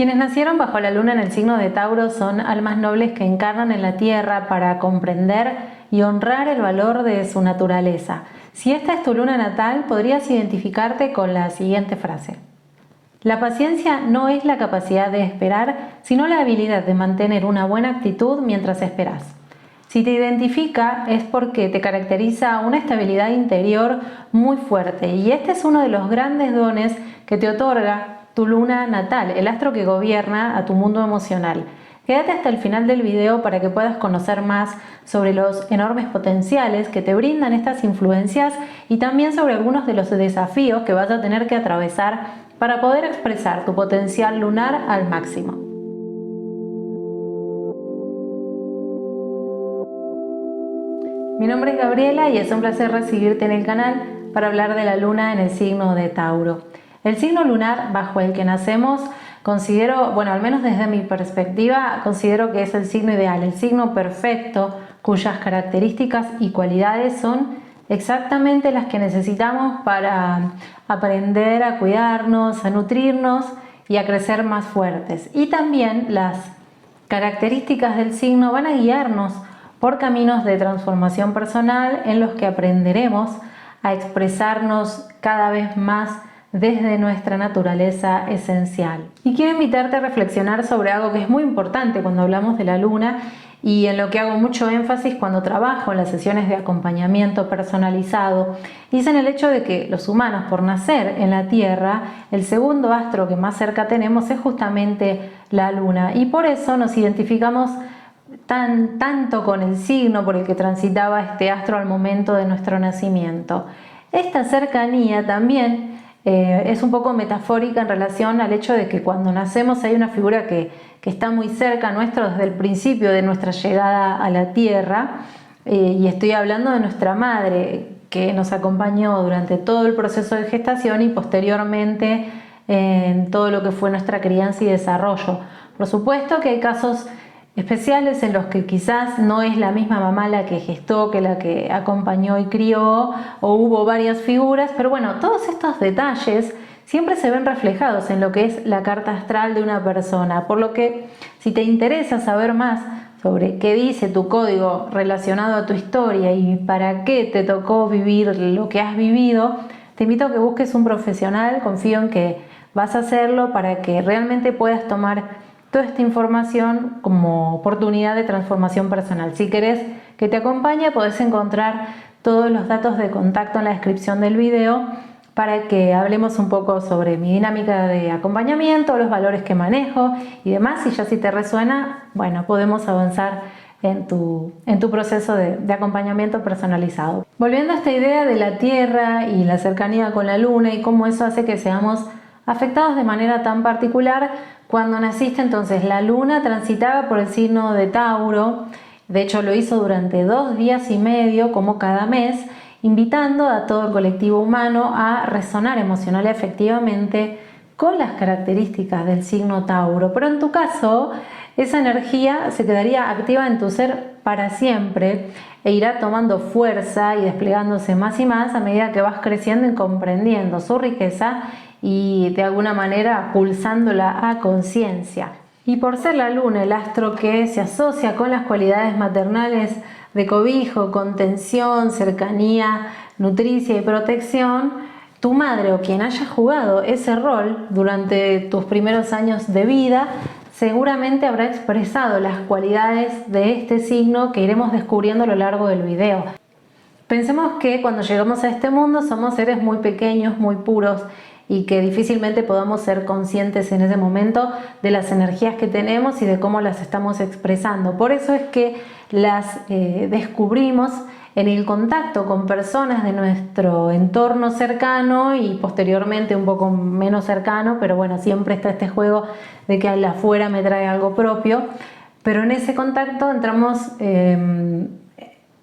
Quienes nacieron bajo la luna en el signo de Tauro son almas nobles que encarnan en la tierra para comprender y honrar el valor de su naturaleza. Si esta es tu luna natal, podrías identificarte con la siguiente frase. La paciencia no es la capacidad de esperar, sino la habilidad de mantener una buena actitud mientras esperas. Si te identifica es porque te caracteriza una estabilidad interior muy fuerte y este es uno de los grandes dones que te otorga tu luna natal, el astro que gobierna a tu mundo emocional. Quédate hasta el final del video para que puedas conocer más sobre los enormes potenciales que te brindan estas influencias y también sobre algunos de los desafíos que vas a tener que atravesar para poder expresar tu potencial lunar al máximo. Mi nombre es Gabriela y es un placer recibirte en el canal para hablar de la luna en el signo de Tauro. El signo lunar bajo el que nacemos considero, bueno, al menos desde mi perspectiva, considero que es el signo ideal, el signo perfecto, cuyas características y cualidades son exactamente las que necesitamos para aprender a cuidarnos, a nutrirnos y a crecer más fuertes. Y también las características del signo van a guiarnos por caminos de transformación personal en los que aprenderemos a expresarnos cada vez más desde nuestra naturaleza esencial. Y quiero invitarte a reflexionar sobre algo que es muy importante cuando hablamos de la luna y en lo que hago mucho énfasis cuando trabajo en las sesiones de acompañamiento personalizado, y es en el hecho de que los humanos, por nacer en la Tierra, el segundo astro que más cerca tenemos es justamente la luna, y por eso nos identificamos tanto con el signo por el que transitaba este astro al momento de nuestro nacimiento. Esta cercanía también es un poco metafórica en relación al hecho de que cuando nacemos hay una figura que está muy cerca nuestro desde el principio de nuestra llegada a la Tierra, y estoy hablando de nuestra madre que nos acompañó durante todo el proceso de gestación y posteriormente en todo lo que fue nuestra crianza y desarrollo. Por supuesto que hay casos especiales en los que quizás no es la misma mamá la que gestó que la que acompañó y crió, o hubo varias figuras, pero bueno, todos estos detalles siempre se ven reflejados en lo que es la carta astral de una persona, por lo que si te interesa saber más sobre qué dice tu código relacionado a tu historia y para qué te tocó vivir lo que has vivido, te invito a que busques un profesional. Confío en que vas a hacerlo para que realmente puedas tomar toda esta información como oportunidad de transformación personal. Si querés que te acompañe, podés encontrar todos los datos de contacto en la descripción del video para que hablemos un poco sobre mi dinámica de acompañamiento, los valores que manejo y demás. Y ya si te resuena, bueno, podemos avanzar en tu proceso de acompañamiento personalizado. Volviendo a esta idea de la Tierra y la cercanía con la Luna y cómo eso hace que seamos afectados de manera tan particular. Cuando naciste, entonces, la luna transitaba por el signo de Tauro. De hecho, lo hizo durante 2 días y medio, como cada mes, invitando a todo el colectivo humano a resonar emocional y afectivamente con las características del signo Tauro. Pero en tu caso, esa energía se quedaría activa en tu ser para siempre e irá tomando fuerza y desplegándose más y más a medida que vas creciendo y comprendiendo su riqueza y de alguna manera pulsándola a conciencia. Y por ser la luna el astro que se asocia con las cualidades maternales de cobijo, contención, cercanía, nutricia y protección, tu madre o quien haya jugado ese rol durante tus primeros años de vida seguramente habrá expresado las cualidades de este signo que iremos descubriendo a lo largo del video. Pensemos que cuando llegamos a este mundo somos seres muy pequeños, muy puros, y que difícilmente podamos ser conscientes en ese momento de las energías que tenemos y de cómo las estamos expresando. Por eso es que las descubrimos en el contacto con personas de nuestro entorno cercano y posteriormente un poco menos cercano, pero bueno, siempre está este juego de que al afuera me trae algo propio, pero en ese contacto entramos en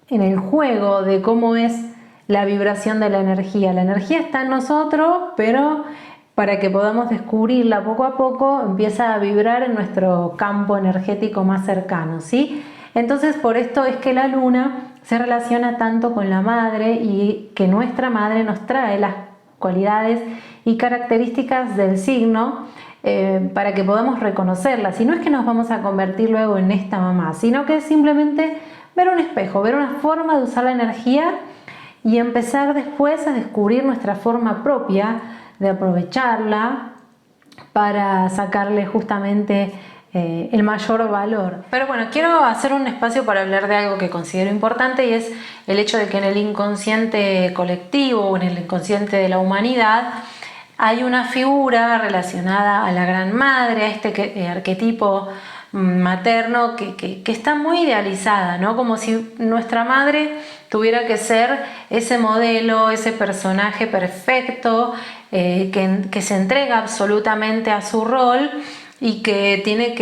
el juego de cómo es la vibración de la energía. La energía está en nosotros, pero para que podamos descubrirla poco a poco, empieza a vibrar en nuestro campo energético más cercano, ¿sí? Entonces, por esto es que la luna se relaciona tanto con la madre y que nuestra madre nos trae las cualidades y características del signo para que podamos reconocerlas. Y no es que nos vamos a convertir luego en esta mamá, sino que es simplemente ver un espejo, ver una forma de usar la energía y empezar después a descubrir nuestra forma propia de aprovecharla para sacarle justamente el mayor valor. Pero bueno, quiero hacer un espacio para hablar de algo que considero importante, y es el hecho de que en el inconsciente colectivo o en el inconsciente de la humanidad hay una figura relacionada a la gran madre, a este arquetipo materno que está muy idealizada, ¿no? Como si nuestra madre tuviera que ser ese modelo, ese personaje perfecto, que se entrega absolutamente a su rol y que tiene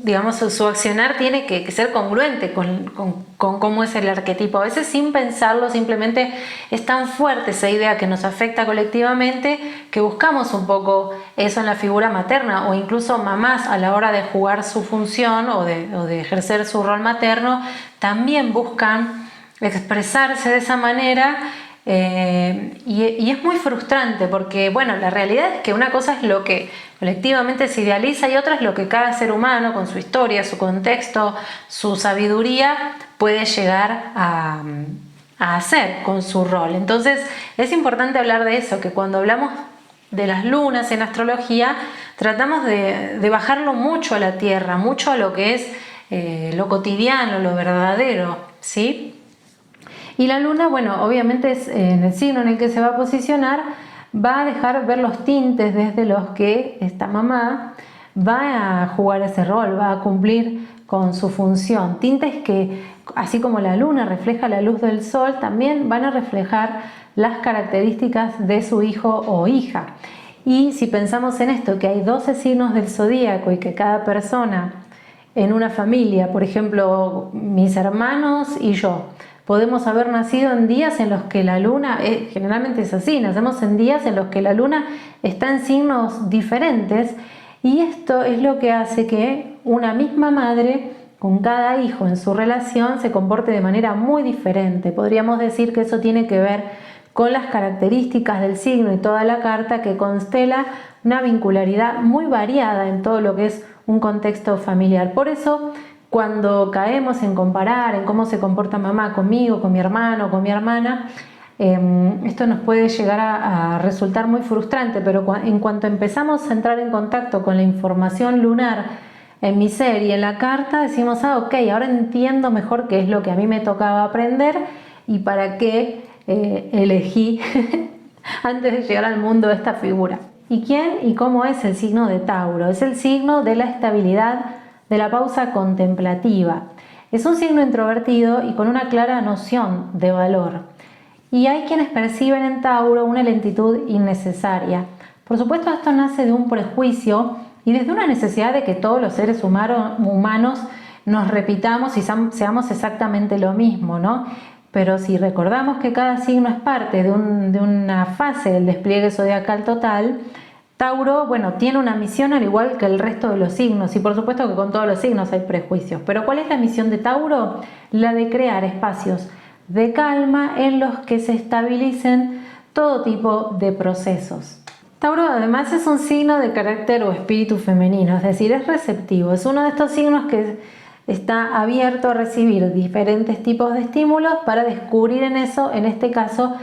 digamos, su accionar tiene que ser congruente con cómo es el arquetipo. A veces sin pensarlo, simplemente es tan fuerte esa idea que nos afecta colectivamente que buscamos un poco eso en la figura materna, o incluso mamás a la hora de jugar su función o de ejercer su rol materno también buscan expresarse de esa manera. Y es muy frustrante porque, bueno, la realidad es que una cosa es lo que colectivamente se idealiza y otra es lo que cada ser humano, con su historia, su contexto, su sabiduría, puede llegar a hacer con su rol. Entonces es importante hablar de eso, que cuando hablamos de las lunas en astrología tratamos de bajarlo mucho a la tierra, mucho a lo que es lo cotidiano, lo verdadero, ¿sí? Y la luna, bueno, obviamente es en el signo en el que se va a posicionar, va a dejar ver los tintes desde los que esta mamá va a jugar ese rol, va a cumplir con su función. Tintes que, así como la luna refleja la luz del sol, también van a reflejar las características de su hijo o hija. Y si pensamos en esto, que hay 12 signos del zodíaco y que cada persona en una familia, por ejemplo, mis hermanos y yo, podemos haber nacido en días en los que la luna, generalmente es así, nacemos en días en los que la luna está en signos diferentes, y esto es lo que hace que una misma madre con cada hijo en su relación se comporte de manera muy diferente. Podríamos decir que eso tiene que ver con las características del signo y toda la carta, que constela una vincularidad muy variada en todo lo que es un contexto familiar. Por eso, cuando caemos en comparar en cómo se comporta mamá conmigo, con mi hermano, con mi hermana, esto nos puede llegar a resultar muy frustrante, pero en cuanto empezamos a entrar en contacto con la información lunar en mi ser y en la carta, decimos, ok, ahora entiendo mejor qué es lo que a mí me tocaba aprender y para qué elegí antes de llegar al mundo esta figura. ¿Y quién y cómo es el signo de Tauro? Es el signo de la estabilidad, de la pausa contemplativa. Es un signo introvertido y con una clara noción de valor. Y hay quienes perciben en Tauro una lentitud innecesaria. Por supuesto, esto nace de un prejuicio y desde una necesidad de que todos los seres humanos nos repitamos y seamos exactamente lo mismo, ¿no? Pero si recordamos que cada signo es parte de una fase del despliegue zodiacal total, Tauro, bueno, tiene una misión al igual que el resto de los signos, y por supuesto que con todos los signos hay prejuicios. Pero ¿cuál es la misión de Tauro? La de crear espacios de calma en los que se estabilicen todo tipo de procesos. Tauro además es un signo de carácter o espíritu femenino, es decir, es receptivo. Es uno de estos signos que está abierto a recibir diferentes tipos de estímulos para descubrir en eso, en este caso,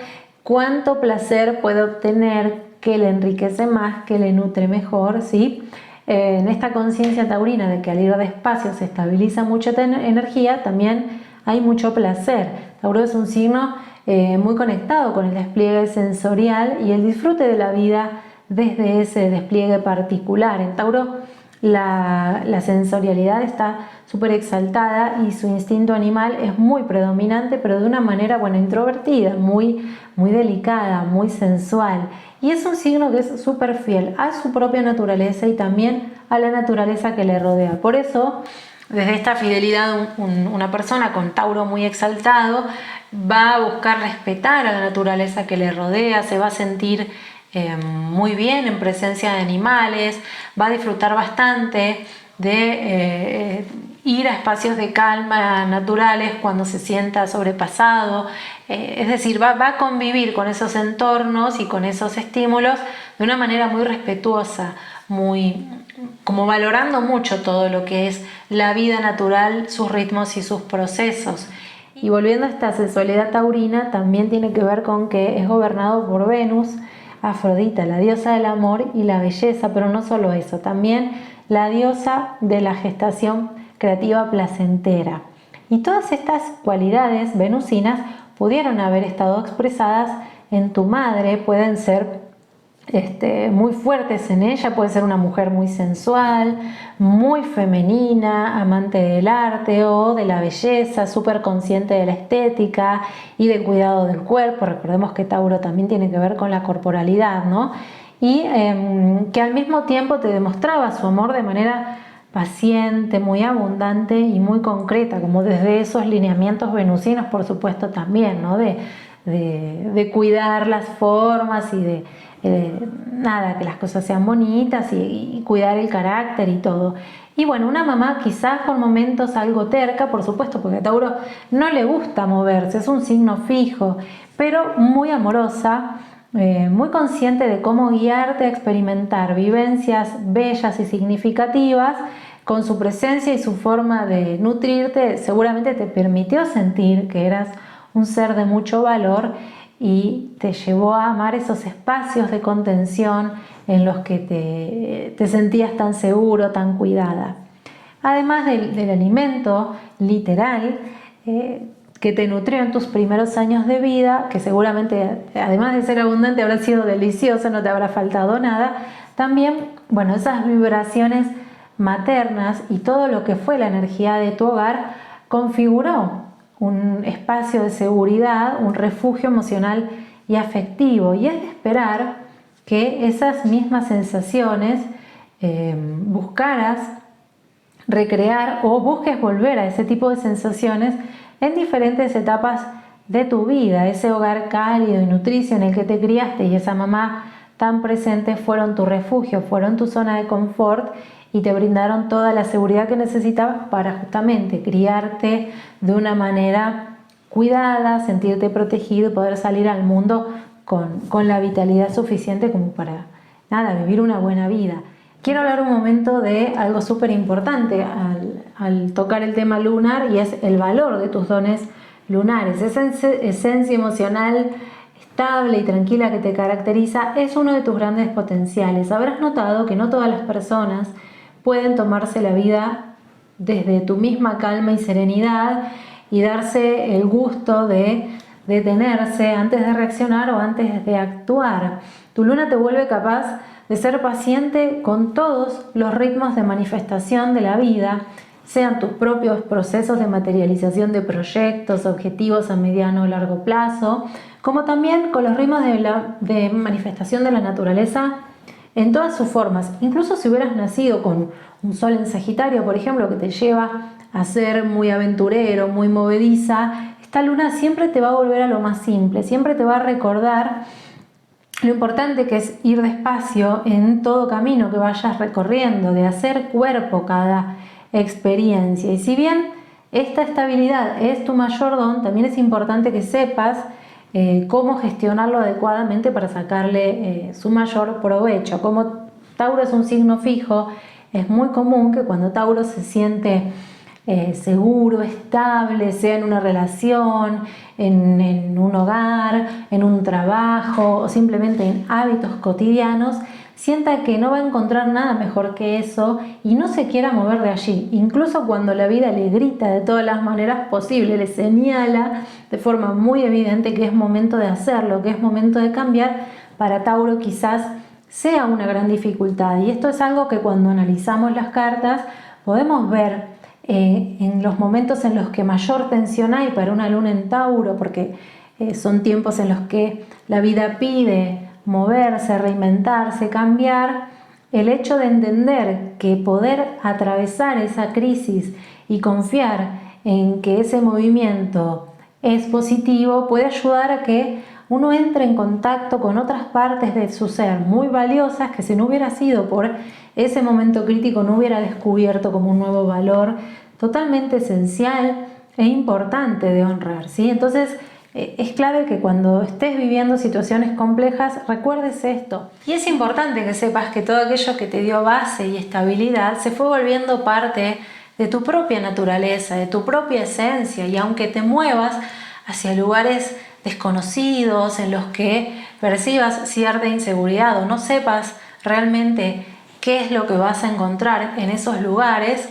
cuánto placer puede obtener, que le enriquece más, que le nutre mejor, ¿sí? En esta conciencia taurina de que al ir despacio se estabiliza mucha energía, también hay mucho placer. Tauro es un signo muy conectado con el despliegue sensorial y el disfrute de la vida desde ese despliegue particular. En Tauro la sensorialidad está súper exaltada y su instinto animal es muy predominante, pero de una manera, bueno, introvertida, muy delicada, muy sensual. Y es un signo que es súper fiel a su propia naturaleza y también a la naturaleza que le rodea. Por eso, desde esta fidelidad, una persona con Tauro muy exaltado va a buscar respetar a la naturaleza que le rodea, se va a sentir muy bien en presencia de animales, va a disfrutar bastante de ir a espacios de calma naturales cuando se sienta sobrepasado, es decir, va a convivir con esos entornos y con esos estímulos de una manera muy respetuosa, como valorando mucho todo lo que es la vida natural, sus ritmos y sus procesos. Y volviendo a esta sexualidad taurina, también tiene que ver con que es gobernado por Venus, Afrodita, la diosa del amor y la belleza, pero no solo eso, también la diosa de la gestación creativa placentera. Y todas estas cualidades venusinas pudieron haber estado expresadas en tu madre, pueden ser muy fuertes en ella, puede ser una mujer muy sensual, muy femenina, amante del arte o de la belleza, súper consciente de la estética y del cuidado del cuerpo. Recordemos que Tauro también tiene que ver con la corporalidad, ¿no? Y que al mismo tiempo te demostraba su amor de manera paciente, muy abundante y muy concreta, como desde esos lineamientos venusinos, por supuesto, también, ¿no? De cuidar las formas y de que las cosas sean bonitas y cuidar el carácter y todo. Y bueno, una mamá quizás por momentos algo terca, por supuesto, porque a Tauro no le gusta moverse, es un signo fijo, pero muy amorosa, muy consciente de cómo guiarte a experimentar vivencias bellas y significativas. Con su presencia y su forma de nutrirte, seguramente te permitió sentir que eras un ser de mucho valor y te llevó a amar esos espacios de contención en los que te sentías tan seguro, tan cuidada. Además del alimento literal que te nutrió en tus primeros años de vida, que seguramente además de ser abundante habrá sido delicioso, no te habrá faltado nada, también, bueno, esas vibraciones maternas y todo lo que fue la energía de tu hogar configuró un espacio de seguridad, un refugio emocional y afectivo. Y es de esperar que esas mismas sensaciones buscaras recrear o busques volver a ese tipo de sensaciones en diferentes etapas de tu vida. Ese hogar cálido y nutricio en el que te criaste y esa mamá tan presente fueron tu refugio, fueron tu zona de confort y te brindaron toda la seguridad que necesitabas para justamente criarte de una manera cuidada, sentirte protegido y poder salir al mundo con la vitalidad suficiente como para vivir una buena vida. Quiero hablar un momento de algo súper importante al tocar el tema lunar, y es el valor de tus dones lunares. Esa esencia emocional estable y tranquila que te caracteriza es uno de tus grandes potenciales. Habrás notado que no todas las personas pueden tomarse la vida desde tu misma calma y serenidad y darse el gusto de detenerse antes de reaccionar o antes de actuar. Tu luna te vuelve capaz de ser paciente con todos los ritmos de manifestación de la vida, sean tus propios procesos de materialización de proyectos, objetivos a mediano o largo plazo, como también con los ritmos de manifestación de la naturaleza en todas sus formas. Incluso si hubieras nacido con un sol en Sagitario, por ejemplo, que te lleva a ser muy aventurero, muy movediza, esta luna siempre te va a volver a lo más simple, siempre te va a recordar lo importante que es ir despacio en todo camino que vayas recorriendo, de hacer cuerpo cada experiencia. Y si bien esta estabilidad es tu mayor don, también es importante que sepas cómo gestionarlo adecuadamente para sacarle su mayor provecho. Como Tauro es un signo fijo, es muy común que cuando Tauro se siente seguro, estable, sea en una relación, en un hogar, en un trabajo o simplemente en hábitos cotidianos, sienta que no va a encontrar nada mejor que eso y no se quiera mover de allí. Incluso cuando la vida le grita de todas las maneras posibles, le señala de forma muy evidente que es momento de hacerlo, que es momento de cambiar, para Tauro quizás sea una gran dificultad. Y esto es algo que cuando analizamos las cartas podemos ver en los momentos en los que mayor tensión hay para una luna en Tauro, porque son tiempos en los que la vida pide moverse, reinventarse, cambiar. El hecho de entender que poder atravesar esa crisis y confiar en que ese movimiento es positivo puede ayudar a que uno entre en contacto con otras partes de su ser muy valiosas que si no hubiera sido por ese momento crítico no hubiera descubierto como un nuevo valor totalmente esencial e importante de honrar, ¿sí? Entonces, es clave que cuando estés viviendo situaciones complejas recuerdes esto. Y es importante que sepas que todo aquello que te dio base y estabilidad se fue volviendo parte de tu propia naturaleza, de tu propia esencia, y aunque te muevas hacia lugares desconocidos en los que percibas cierta inseguridad o no sepas realmente qué es lo que vas a encontrar en esos lugares,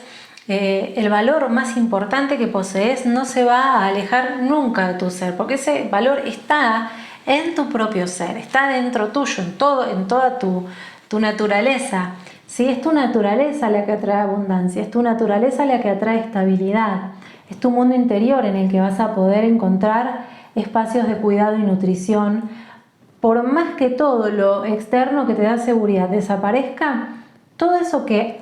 el valor más importante que posees no se va a alejar nunca de tu ser, porque ese valor está en tu propio ser, está dentro tuyo, en toda tu naturaleza. ¿Sí? Es tu naturaleza la que atrae abundancia, es tu naturaleza la que atrae estabilidad, es tu mundo interior en el que vas a poder encontrar espacios de cuidado y nutrición. Por más que todo lo externo que te da seguridad desaparezca, todo eso que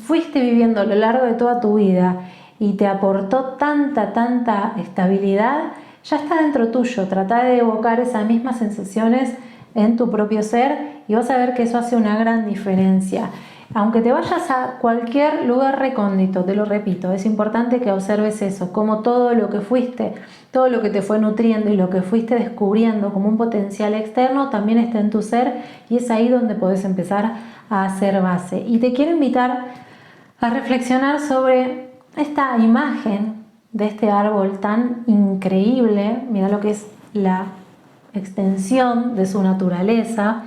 fuiste viviendo a lo largo de toda tu vida y te aportó tanta estabilidad, ya está dentro tuyo. Trata de evocar esas mismas sensaciones en tu propio ser y vas a ver que eso hace una gran diferencia. Aunque te vayas a cualquier lugar recóndito, te lo repito, es importante que observes eso, como todo lo que fuiste, todo lo que te fue nutriendo y lo que fuiste descubriendo como un potencial externo también está en tu ser, y es ahí donde podés empezar a hacer base. Y te quiero invitar a reflexionar sobre esta imagen de este árbol tan increíble. Mira lo que es la extensión de su naturaleza.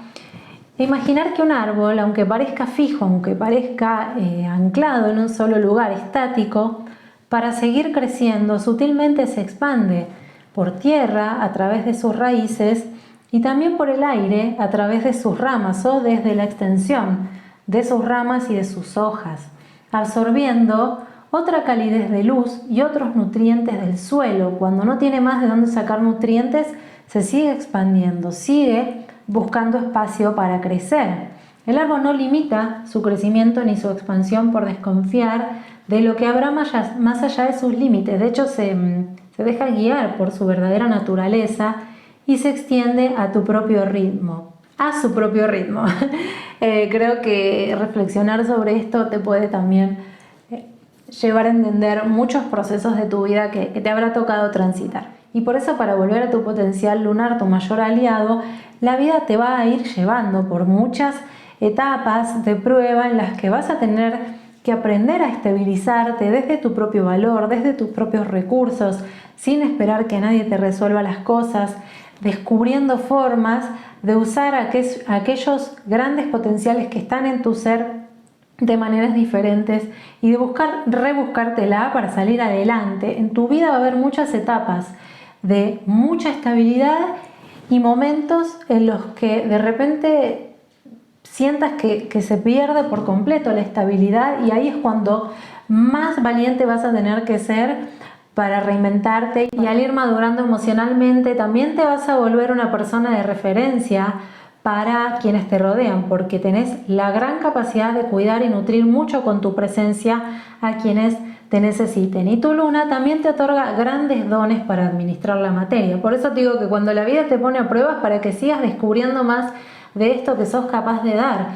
Imaginar que un árbol, aunque parezca fijo, aunque parezca anclado en un solo lugar, estático, para seguir creciendo sutilmente se expande por tierra a través de sus raíces y también por el aire a través de sus ramas o desde la extensión de sus ramas y de sus hojas, absorbiendo otra calidez de luz y otros nutrientes del suelo. Cuando no tiene más de dónde sacar nutrientes, se sigue expandiendo, sigue buscando espacio para crecer. El árbol no limita su crecimiento ni su expansión por desconfiar de lo que habrá más allá de sus límites. De hecho, se deja guiar por su verdadera naturaleza y se extiende a tu propio ritmo, a su propio ritmo. Creo que reflexionar sobre esto te puede también llevar a entender muchos procesos de tu vida que te habrá tocado transitar. Y por eso, para volver a tu potencial lunar, tu mayor aliado, la vida te va a ir llevando por muchas etapas de prueba en las que vas a tener que aprender a estabilizarte desde tu propio valor, desde tus propios recursos, sin esperar que nadie te resuelva las cosas, descubriendo formas de usar aquellos grandes potenciales que están en tu ser de maneras diferentes y de rebuscártela para salir adelante. En tu vida va a haber muchas etapas de mucha estabilidad y momentos en los que de repente sientas que se pierde por completo la estabilidad, y ahí es cuando más valiente vas a tener que ser para reinventarte, y al ir madurando emocionalmente también te vas a volver una persona de referencia para quienes te rodean, porque tenés la gran capacidad de cuidar y nutrir mucho con tu presencia a quienes te necesiten. Y tu luna también te otorga grandes dones para administrar la materia. Por eso te digo que cuando la vida te pone a pruebas, para que sigas descubriendo más de esto que sos capaz de dar.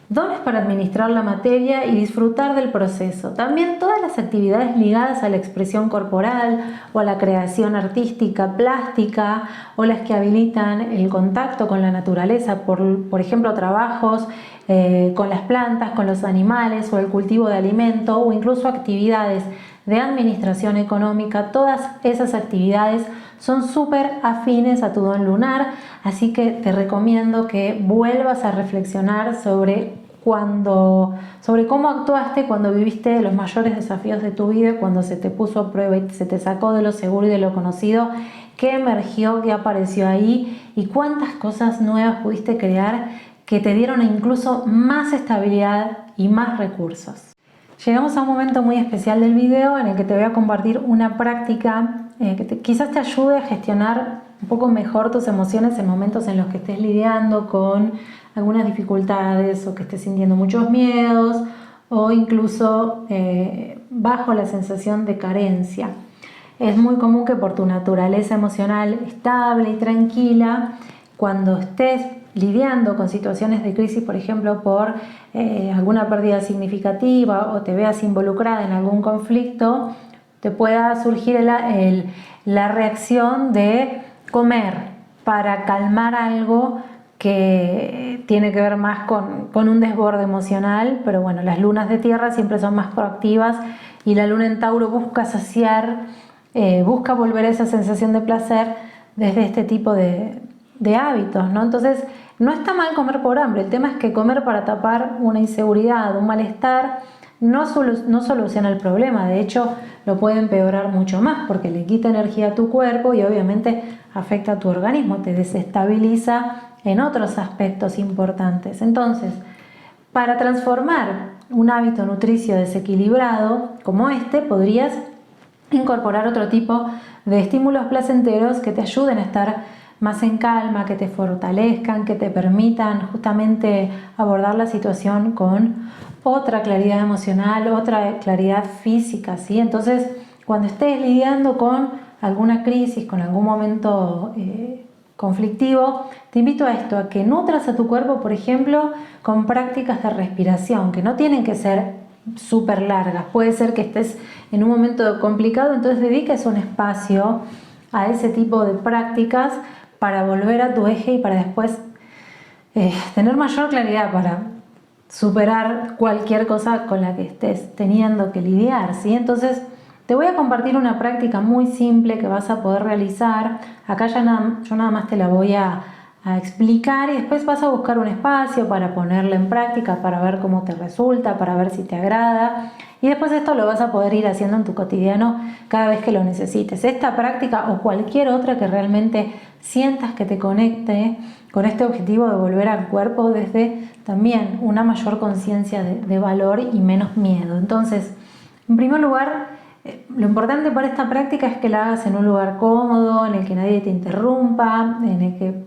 Dones para administrar la materia y disfrutar del proceso. También todas las actividades ligadas a la expresión corporal o a la creación artística, plástica, o las que habilitan el contacto con la naturaleza, por ejemplo, trabajos con las plantas, con los animales, o el cultivo de alimento, o incluso actividades de administración económica. Todas esas actividades son súper afines a tu don lunar, así que te recomiendo que vuelvas a reflexionar sobre cómo actuaste cuando viviste los mayores desafíos de tu vida, cuando se te puso a prueba y se te sacó de lo seguro y de lo conocido, qué emergió, qué apareció ahí y cuántas cosas nuevas pudiste crear que te dieron incluso más estabilidad y más recursos. Llegamos a un momento muy especial del video en el que te voy a compartir una práctica que quizás te ayude a gestionar un poco mejor tus emociones en momentos en los que estés lidiando con algunas dificultades, o que estés sintiendo muchos miedos, o incluso bajo la sensación de carencia. Es muy común que por tu naturaleza emocional estable y tranquila, cuando estés lidiando con situaciones de crisis, por ejemplo, por alguna pérdida significativa o te veas involucrada en algún conflicto, te pueda surgir la reacción de comer para calmar algo que tiene que ver más con un desborde emocional. Pero bueno, las lunas de tierra siempre son más proactivas y la luna en Tauro busca saciar, busca volver a esa sensación de placer desde este tipo de hábitos, ¿no? Entonces, no está mal comer por hambre, el tema es que comer para tapar una inseguridad, un malestar, no soluciona el problema, de hecho lo puede empeorar mucho más porque le quita energía a tu cuerpo y obviamente afecta a tu organismo, te desestabiliza en otros aspectos importantes. Entonces, para transformar un hábito nutricio desequilibrado como este, podrías incorporar otro tipo de estímulos placenteros que te ayuden a estar más en calma, que te fortalezcan, que te permitan justamente abordar la situación con otra claridad emocional, otra claridad física, ¿sí? Entonces, cuando estés lidiando con alguna crisis, con algún momento conflictivo, te invito a esto, a que nutras a tu cuerpo, por ejemplo, con prácticas de respiración, que no tienen que ser súper largas. Puede ser que estés en un momento complicado, entonces dediques un espacio a ese tipo de prácticas para volver a tu eje y para después tener mayor claridad para superar cualquier cosa con la que estés teniendo que lidiar, ¿sí? Entonces, te voy a compartir una práctica muy simple que vas a poder realizar. Acá yo nada más te la voy a explicar y después vas a buscar un espacio para ponerla en práctica, para ver cómo te resulta, para ver si te agrada. Y después esto lo vas a poder ir haciendo en tu cotidiano cada vez que lo necesites. Esta práctica o cualquier otra que realmente sientas que te conecte con este objetivo de volver al cuerpo desde también una mayor conciencia de valor y menos miedo. Entonces, en primer lugar, lo importante para esta práctica es que la hagas en un lugar cómodo, en el que nadie te interrumpa, en el que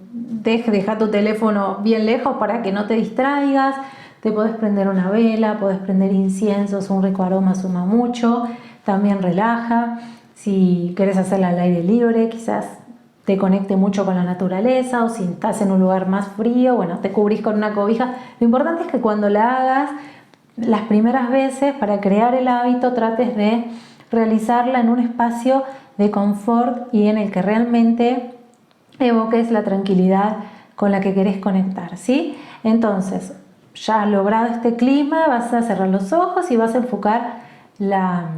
deja tu teléfono bien lejos para que no te distraigas. Te podés prender una vela, podés prender inciensos, un rico aroma suma mucho, también relaja. Si querés hacerla al aire libre, quizás te conecte mucho con la naturaleza, o si estás en un lugar más frío, bueno, te cubrís con una cobija. Lo importante es que cuando la hagas, las primeras veces, para crear el hábito, trates de realizarla en un espacio de confort y en el que realmente evoques la tranquilidad con la que querés conectar, ¿sí? Entonces, ya has logrado este clima, vas a cerrar los ojos y vas a enfocar la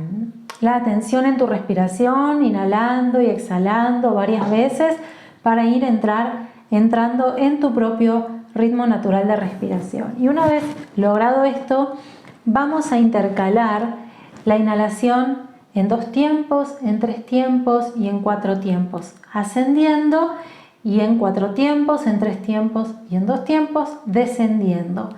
atención en tu respiración, inhalando y exhalando varias veces para ir entrando en tu propio ritmo natural de respiración. Y una vez logrado esto, vamos a intercalar la inhalación en 2 tiempos, en 3 tiempos y en 4 tiempos, ascendiendo, y en 4 tiempos, en 3 tiempos y en 2 tiempos, descendiendo.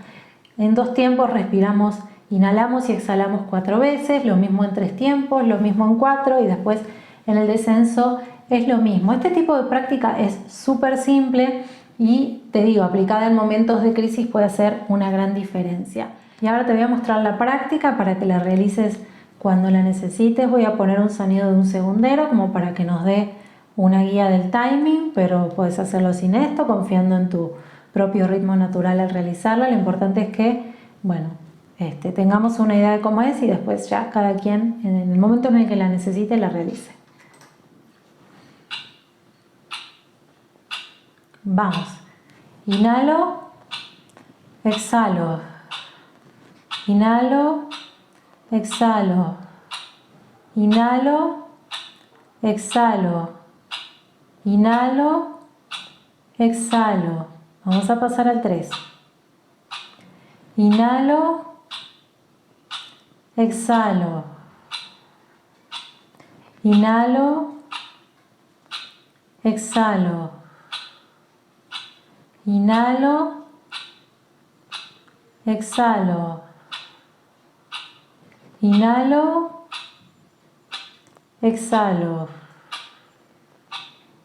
En 2 tiempos respiramos, inhalamos y exhalamos 4 veces, lo mismo en 3 tiempos, lo mismo en 4 y después en el descenso es lo mismo. Este tipo de práctica es súper simple y te digo, aplicada en momentos de crisis puede hacer una gran diferencia. Y ahora te voy a mostrar la práctica para que la realices cuando la necesites. Voy a poner un sonido de un segundero como para que nos dé una guía del timing, pero puedes hacerlo sin esto, confiando en tu propio ritmo natural al realizarla. Lo importante es que, bueno, tengamos una idea de cómo es y después ya cada quien en el momento en el que la necesite la realice. Vamos. Inhalo, exhalo. Inhalo, exhalo. Inhalo, exhalo. Inhalo, exhalo. Vamos a pasar al 3. Inhalo, exhalo. Inhalo, exhalo. Inhalo, exhalo. Inhalo, exhalo.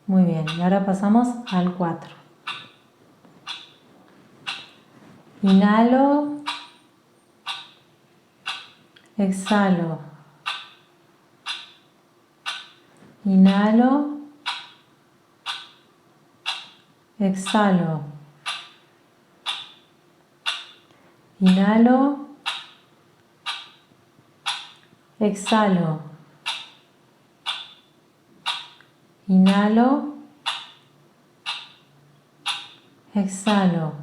Muy bien, y ahora pasamos al 4. Inhalo, exhalo. Inhalo, exhalo. Inhalo, exhalo, inhalo, exhalo.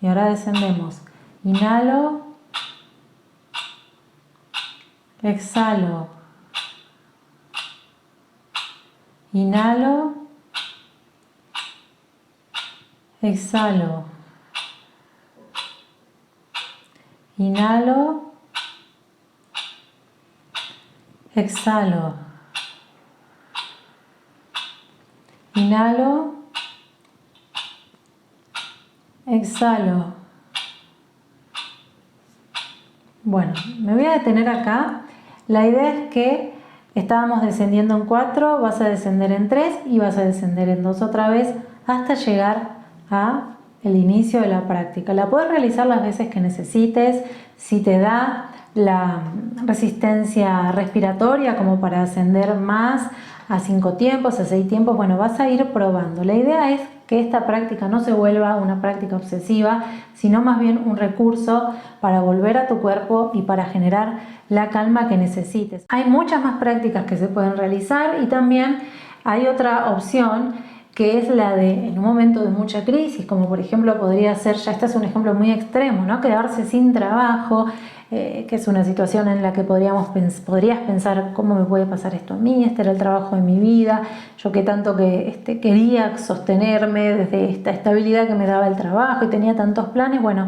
Y ahora descendemos. Inhalo, exhalo, inhalo, exhalo, inhalo, exhalo, inhalo, exhalo. Bueno, me voy a detener acá. La idea es que estábamos descendiendo en 4, vas a descender en 3 y vas a descender en 2 otra vez hasta llegar a el inicio de la práctica. La puedes realizar las veces que necesites. Si te da la resistencia respiratoria como para ascender más a 5 tiempos, a 6 tiempos, bueno, vas a ir probando. La idea es que esta práctica no se vuelva una práctica obsesiva, sino más bien un recurso para volver a tu cuerpo y para generar la calma que necesites. Hay muchas más prácticas que se pueden realizar y también hay otra opción que es la de en un momento de mucha crisis, como por ejemplo podría ser, ya este es un ejemplo muy extremo, ¿no? Quedarse sin trabajo, que es una situación en la que podrías pensar cómo me puede pasar esto a mí, este era el trabajo de mi vida, yo que tanto que quería sostenerme desde esta estabilidad que me daba el trabajo y tenía tantos planes. Bueno,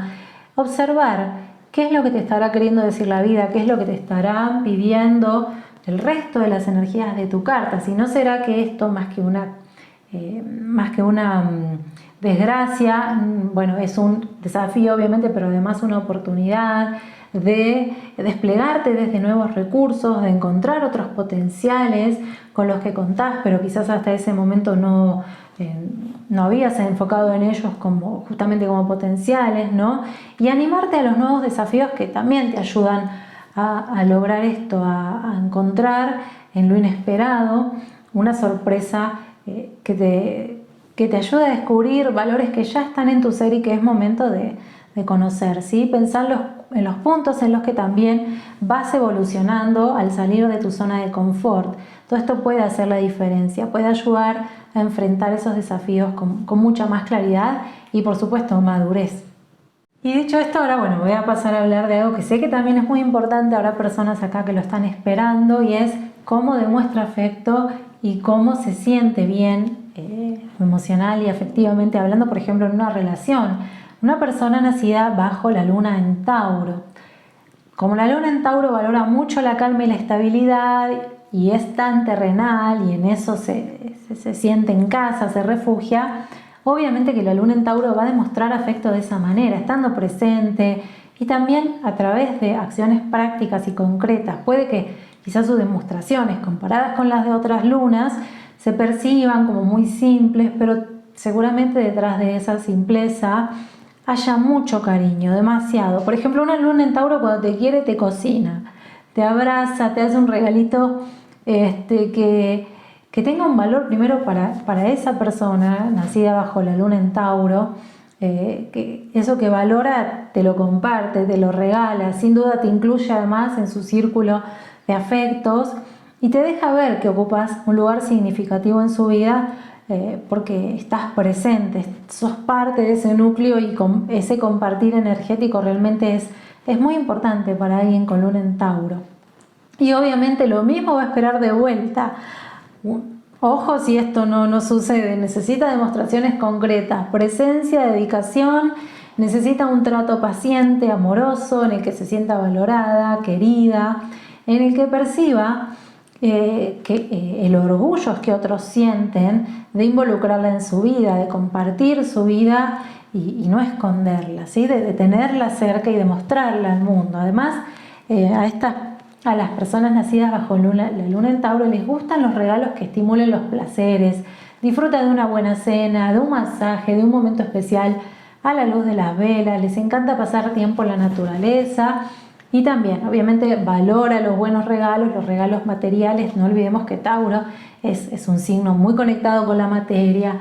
observar qué es lo que te estará queriendo decir la vida, qué es lo que te estará pidiendo el resto de las energías de tu carta, si no será que esto más que una desgracia, bueno, es un desafío obviamente, pero además una oportunidad de desplegarte desde nuevos recursos, de encontrar otros potenciales con los que contás, pero quizás hasta ese momento no habías enfocado en ellos justamente como potenciales, ¿no? Y animarte a los nuevos desafíos que también te ayudan a lograr esto, a encontrar en lo inesperado una sorpresa que te ayude a descubrir valores que ya están en tu ser y que es momento de conocer, ¿sí? Pensar en los puntos en los que también vas evolucionando al salir de tu zona de confort. Todo esto puede hacer la diferencia, puede ayudar a enfrentar esos desafíos con mucha más claridad y por supuesto madurez. Y dicho esto, ahora bueno, voy a pasar a hablar de algo que sé que también es muy importante, habrá personas acá que lo están esperando, y es cómo demuestra afecto y cómo se siente bien emocional y afectivamente hablando, por ejemplo, en una relación. Una persona nacida bajo la luna en Tauro. Como la luna en Tauro valora mucho la calma y la estabilidad y es tan terrenal y en eso se siente en casa, se refugia, obviamente que la luna en Tauro va a demostrar afecto de esa manera, estando presente y también a través de acciones prácticas y concretas. Puede que quizás sus demostraciones comparadas con las de otras lunas se perciban como muy simples, pero seguramente detrás de esa simpleza haya mucho cariño, demasiado. Por ejemplo, una luna en Tauro cuando te quiere te cocina, te abraza, te hace un regalito que tenga un valor primero para esa persona nacida bajo la luna en Tauro, que eso que valora te lo comparte, te lo regala, sin duda te incluye además en su círculo de afectos y te deja ver que ocupas un lugar significativo en su vida porque estás presente, sos parte de ese núcleo y ese compartir energético realmente es muy importante para alguien con luna en Tauro. Y obviamente lo mismo va a esperar de vuelta. Ojo si esto no sucede, necesita demostraciones concretas, presencia, dedicación, necesita un trato paciente, amoroso, en el que se sienta valorada, querida, en el que perciba el orgullo que otros sienten de involucrarla en su vida, de compartir su vida y no esconderla, ¿sí? de tenerla cerca y de mostrarla al mundo. Además, a las personas nacidas bajo la luna en Tauro les gustan los regalos que estimulen los placeres, disfruta de una buena cena, de un masaje, de un momento especial a la luz de las velas, les encanta pasar tiempo en la naturaleza y también obviamente valora los buenos regalos, los regalos materiales. No olvidemos que Tauro es un signo muy conectado con la materia,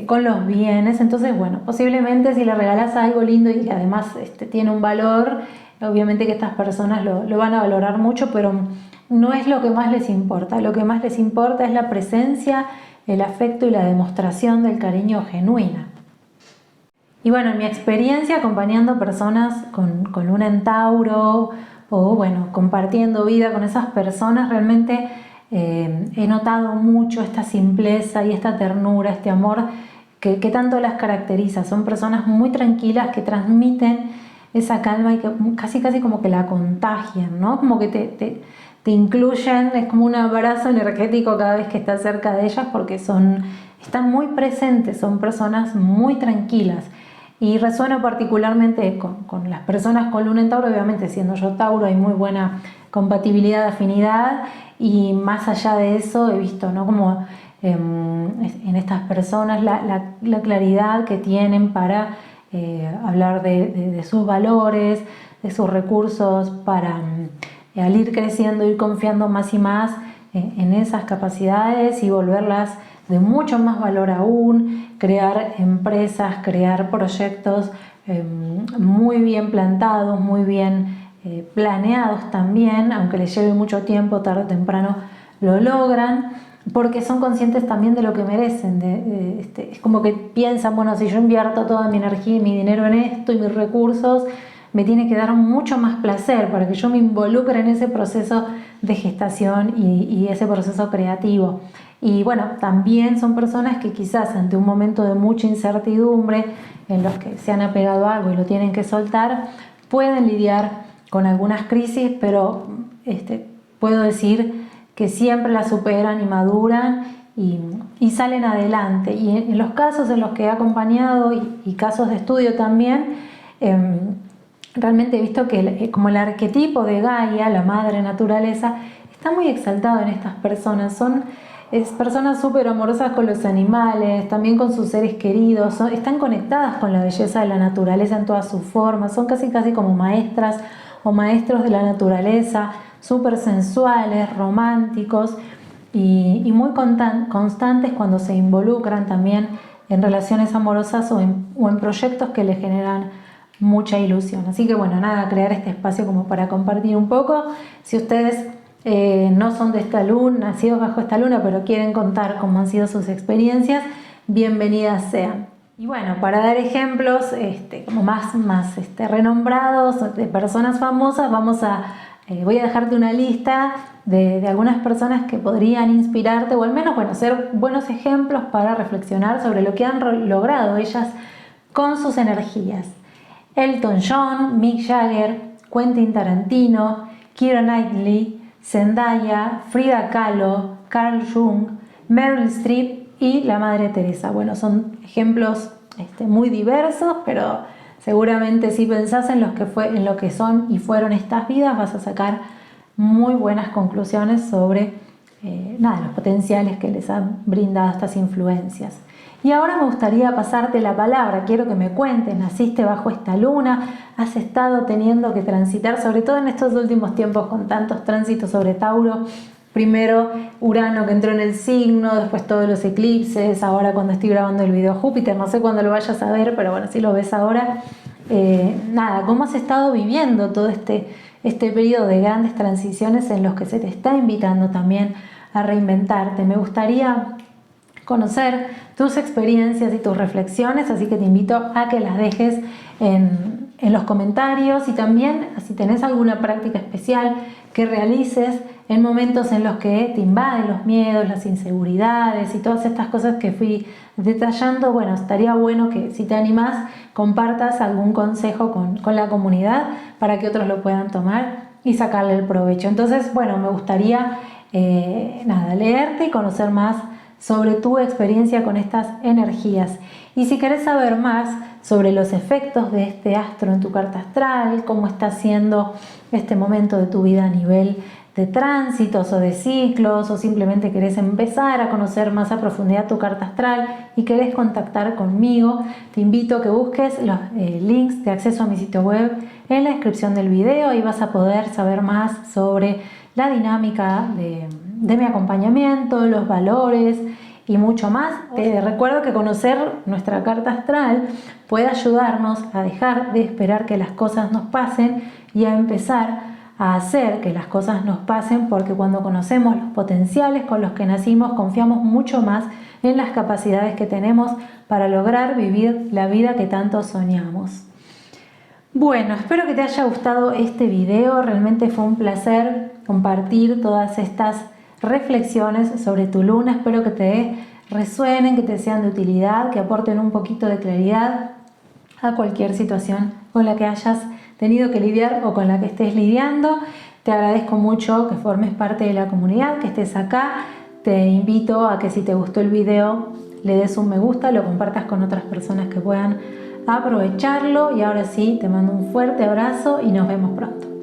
con los bienes. Entonces, bueno, posiblemente si le regalas algo lindo y además tiene un valor, obviamente que estas personas lo van a valorar mucho, pero no es lo que más les importa. Lo que más les importa es la presencia, el afecto y la demostración del cariño genuina. Y bueno, en mi experiencia acompañando personas con luna en Tauro o bueno, compartiendo vida con esas personas, realmente he notado mucho esta simpleza y esta ternura, este amor que tanto las caracteriza. Son personas muy tranquilas que transmiten esa calma y que casi como que la contagian, ¿no? Como que te incluyen, es como un abrazo energético cada vez que estás cerca de ellas porque están muy presentes, son personas muy tranquilas. Y resueno particularmente con las personas con luna en Tauro, obviamente siendo yo Tauro hay muy buena compatibilidad, afinidad, y más allá de eso he visto, ¿no? Como en estas personas la claridad que tienen para hablar de sus valores, de sus recursos, para al ir creciendo, ir confiando más y más en esas capacidades y volverlas de mucho más valor aún, crear empresas, crear proyectos muy bien plantados, muy bien planeados también, aunque les lleve mucho tiempo, tarde o temprano lo logran, porque son conscientes también de lo que merecen. Es como que piensan, bueno, si yo invierto toda mi energía y mi dinero en esto y mis recursos, me tiene que dar mucho más placer para que yo me involucre en ese proceso de gestación y ese proceso creativo. Y bueno, también son personas que quizás ante un momento de mucha incertidumbre, en los que se han apegado a algo y lo tienen que soltar, pueden lidiar con algunas crisis, pero puedo decir que siempre las superan y maduran y salen adelante. Y en los casos en los que he acompañado y casos de estudio también, realmente he visto que como el arquetipo de Gaia, la madre naturaleza, está muy exaltado en estas personas. Son personas súper amorosas con los animales, también con sus seres queridos, están conectadas con la belleza de la naturaleza en todas sus formas, son casi como maestras o maestros de la naturaleza, súper sensuales, románticos y muy constantes cuando se involucran también en relaciones amorosas o en proyectos que les generan mucha ilusión. Así que bueno, nada, crear este espacio como para compartir un poco. Si ustedes no son de esta luna, nacidos bajo esta luna, pero quieren contar cómo han sido sus experiencias, bienvenidas sean. Y bueno, para dar ejemplos como más renombrados de personas famosas, voy a dejarte una lista de algunas personas que podrían inspirarte o al menos ser buenos ejemplos para reflexionar sobre lo que han logrado ellas con sus energías. Elton John, Mick Jagger, Quentin Tarantino, Keira Knightley, Zendaya, Frida Kahlo, Carl Jung, Meryl Streep y la Madre Teresa. Bueno, son ejemplos muy diversos, pero seguramente si pensás en lo que son y fueron estas vidas, vas a sacar muy buenas conclusiones sobre los potenciales que les han brindado estas influencias. Y ahora me gustaría pasarte la palabra, quiero que me cuentes, naciste bajo esta luna, has estado teniendo que transitar, sobre todo en estos últimos tiempos con tantos tránsitos sobre Tauro, primero Urano que entró en el signo, después todos los eclipses, ahora cuando estoy grabando el video Júpiter, no sé cuándo lo vayas a ver, pero bueno, si lo ves ahora, ¿cómo has estado viviendo todo este periodo de grandes transiciones en los que se te está invitando también a reinventarte? Me gustaría conocer tus experiencias y tus reflexiones, así que te invito a que las dejes en los comentarios y también si tenés alguna práctica especial que realices en momentos en los que te invaden los miedos, las inseguridades y todas estas cosas que fui detallando. Bueno, estaría bueno que si te animás compartas algún consejo con la comunidad para que otros lo puedan tomar y sacarle el provecho. Entonces, bueno, me gustaría leerte y conocer más sobre tu experiencia con estas energías. Y si querés saber más sobre los efectos de este astro en tu carta astral, cómo está siendo este momento de tu vida a nivel de tránsitos o de ciclos, o simplemente querés empezar a conocer más a profundidad tu carta astral y querés contactar conmigo, te invito a que busques los links de acceso a mi sitio web en la descripción del video y vas a poder saber más sobre la dinámica de mi acompañamiento, los valores y mucho más. Te recuerdo que conocer nuestra carta astral puede ayudarnos a dejar de esperar que las cosas nos pasen y a empezar a hacer que las cosas nos pasen, porque cuando conocemos los potenciales con los que nacimos, confiamos mucho más en las capacidades que tenemos para lograr vivir la vida que tanto soñamos. Bueno, espero que te haya gustado este video. Realmente fue un placer compartir todas estas reflexiones sobre tu luna. Espero que te resuenen, que te sean de utilidad, que aporten un poquito de claridad a cualquier situación con la que hayas tenido que lidiar o con la que estés lidiando. Te agradezco mucho que formes parte de la comunidad, que estés acá. Te invito a que si te gustó el video le des un me gusta, lo compartas con otras personas que puedan aprovecharlo. Y ahora sí, te mando un fuerte abrazo y nos vemos pronto.